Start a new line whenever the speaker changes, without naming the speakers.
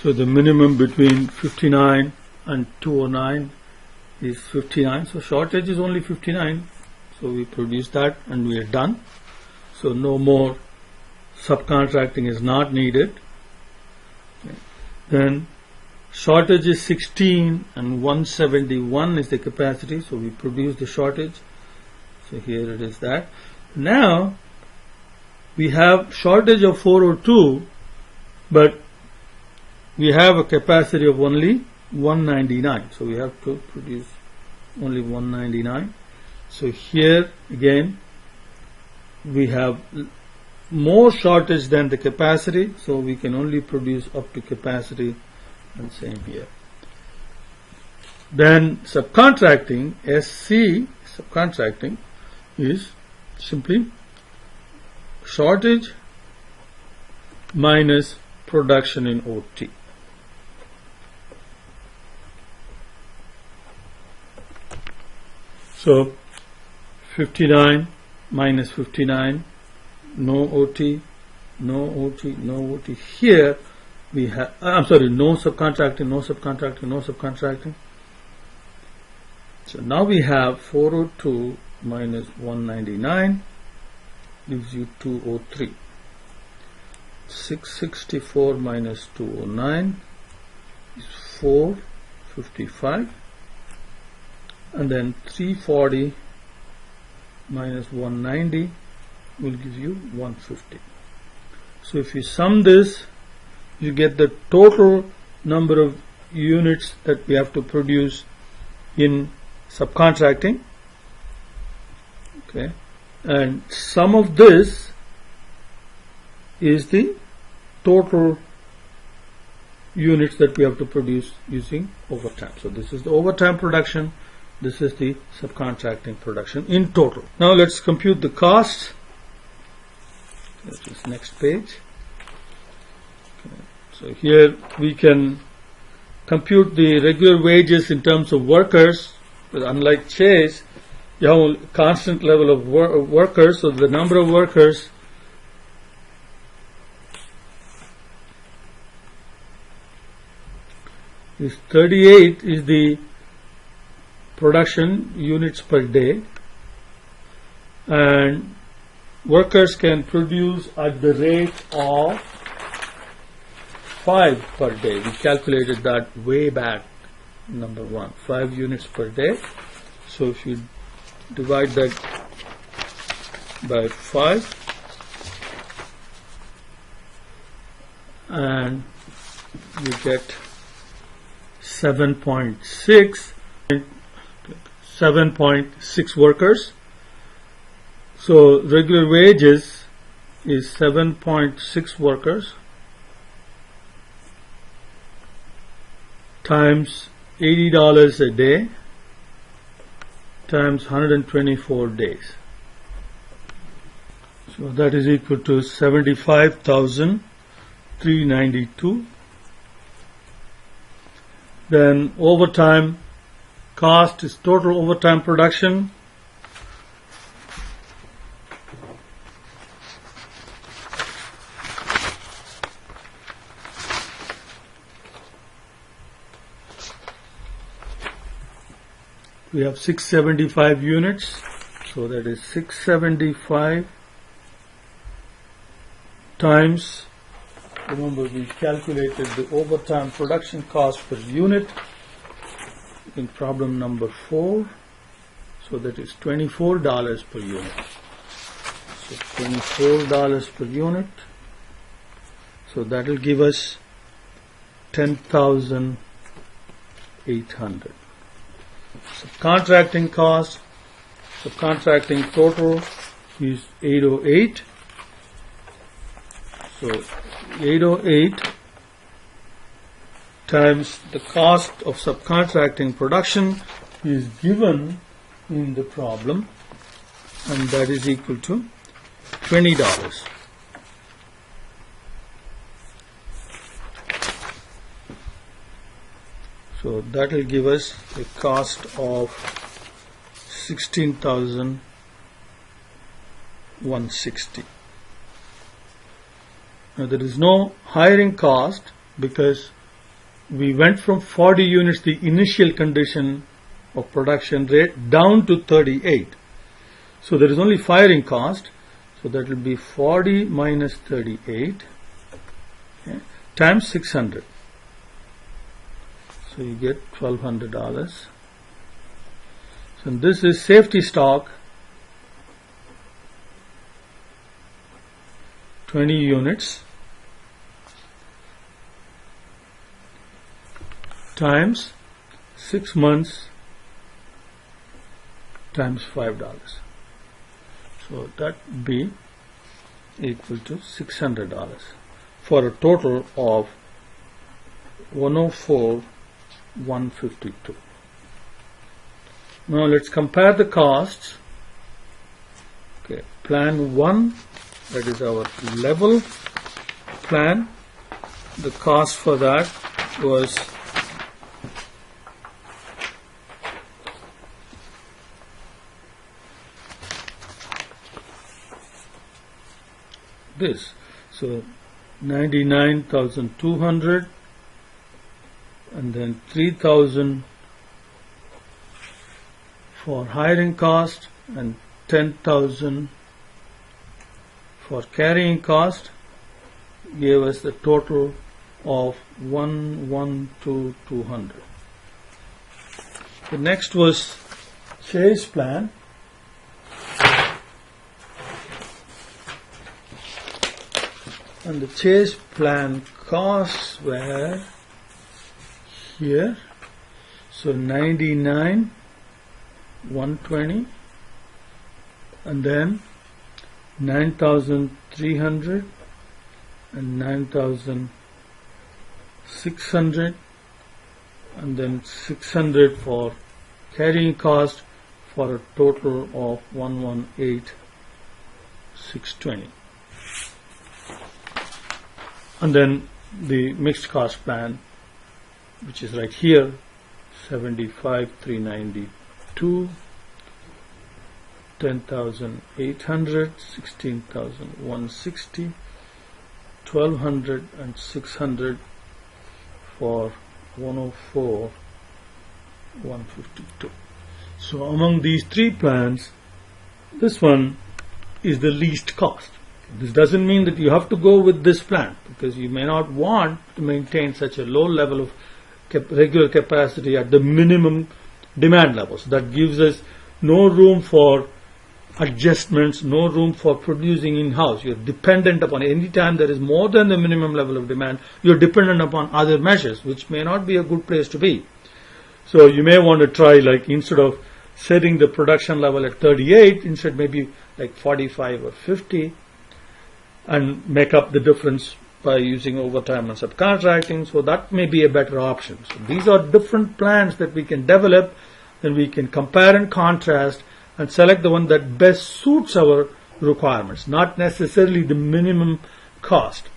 So the minimum between 59 and 209 is 59. So shortage is only 59. So we produce that and we are done. So no more subcontracting is not needed. Okay. Then shortage is 16 and 171 is the capacity. So we produce the shortage. So here it is that. Now we have shortage of 402, but we have a capacity of only 199. So we have to produce only 199. So here again we have more shortage than the capacity, so we can only produce up to capacity, and same here. Then subcontracting, SC subcontracting is simply shortage minus production in OT. So 59 minus 59, no OT, no OT, no OT. Here we have, no subcontracting, no subcontracting, no subcontracting. So now we have 402 minus 199 gives you 203. 664 minus 209 is 455, and then 340 minus 190 will give you 150. So if you sum this, you get the total number of units that we have to produce in subcontracting. Okay, and sum of this is the total units that we have to produce using overtime. So this is the overtime production, this is the subcontracting production in total. Now let's compute the costs. That is next page. Okay. So here we can compute the regular wages in terms of workers, but unlike Chase, you have a constant level of workers, so the number of workers is 38 is the production units per day, and workers can produce at the rate of 5 per day. We calculated that way back, number 1, 5 units per day. So if you divide that by 5 and you get 7.6 workers. So regular wages is 7.6 workers times $80 a day times 124 days. So that is equal to 75,392. Then overtime cost is total overtime production. We have 675 units, so that is 675 times, remember we calculated the overtime production cost per unit in problem number 4, so that is $24 per unit. So $24 per unit, so that will give us 10,800. Subcontracting cost, subcontracting total is 808. So 808 times the cost of subcontracting production is given in the problem, and that is equal to $20. So that will give us a cost of 16,160. Now there is no hiring cost because we went from 40 units, the initial condition of production rate, down to 38. So there is only firing cost. So that will be 40 minus 38, okay, times 600. So you get $1,200. So this is safety stock, 20 units, times 6 months times $5. So that would be equal to $600 for a total of 104,152. Now let's compare the costs. Okay, plan 1, that is our level plan. The cost for that was this. So 99,200, and then 3,000 for hiring cost and 10,000 for carrying cost, gave us the total of 112,200. The next was Chase plan. And the Chase plan costs were here. So 99,120, and then 9,300 and 9,600, and then 600 for carrying cost, for a total of 118,620. And then the mixed cost plan, which is right here, 75,392, 10,800, 16,160, 1,200 and 600 for 104,152. So among these three plans, this one is the least cost. This doesn't mean that you have to go with this plan, because you may not want to maintain such a low level of regular capacity at the minimum demand level. So that gives us no room for adjustments, no room for producing in-house. You're dependent upon, any time there is more than the minimum level of demand, you're dependent upon other measures, which may not be a good place to be. So you may want to try, like, instead of setting the production level at 38, instead maybe like 45 or 50, and make up the difference by using overtime and subcontracting. So that may be a better option. So these are different plans that we can develop, and we can compare and contrast and select the one that best suits our requirements, not necessarily the minimum cost.